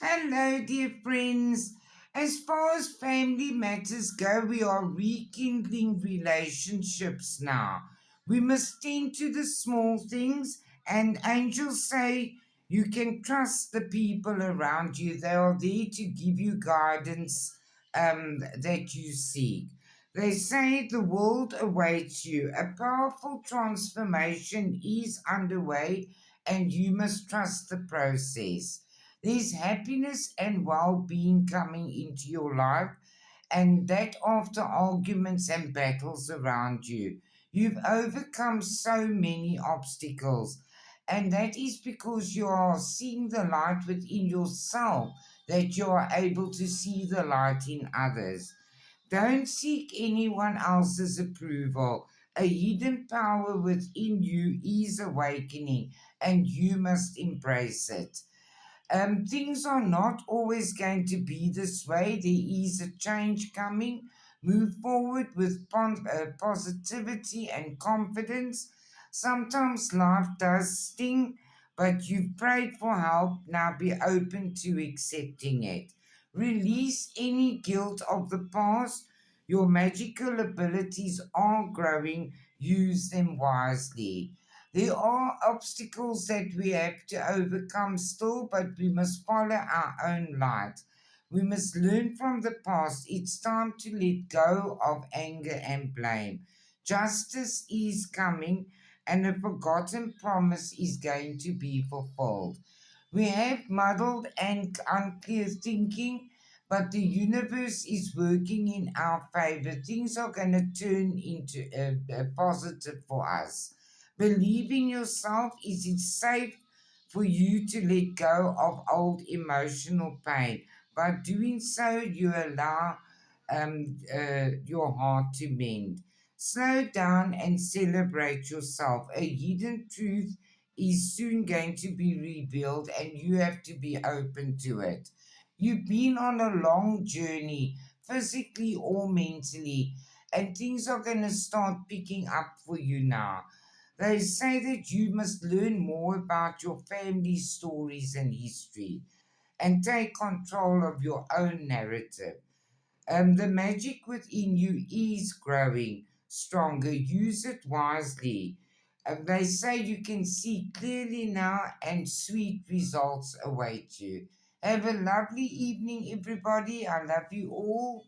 Hello, dear friends. As far as family matters go, we are rekindling relationships now. We must tend to the small things, and angels say you can trust the people around you. They are there to give you guidance that you seek. They say the world awaits you. A powerful transformation is underway, and you must trust the process. There's happiness and well being coming into your life, and that after arguments and battles around you. You've overcome so many obstacles, and that is because you are seeing the light within yourself, that you are able to see the light in others. Don't seek anyone else's approval. A hidden power within you is awakening, and you must embrace it. Things are not always going to be this way. There is a change coming. Move forward with positivity and confidence. Sometimes life does sting, but you've prayed for help. Now be open to accepting it. Release any guilt of the past. Your magical abilities are growing. Use them wisely. There are obstacles that we have to overcome still, but we must follow our own light. We must learn from the past. It's time to let go of anger and blame. Justice is coming, and a forgotten promise is going to be fulfilled. We have muddled and unclear thinking, but the universe is working in our favor. Things are going to turn into a positive for us. Believe in yourself. Is it safe for you to let go of old emotional pain? By doing so, you allow your heart to mend. Slow down and celebrate yourself. A hidden truth is soon going to be revealed, and you have to be open to it. You've been on a long journey, physically or mentally, and things are going to start picking up for you now. They say that you must learn more about your family stories and history and take control of your own narrative. The magic within you is growing stronger. Use it wisely. They say you can see clearly now, and sweet results await you. Have a lovely evening, everybody. I love you all.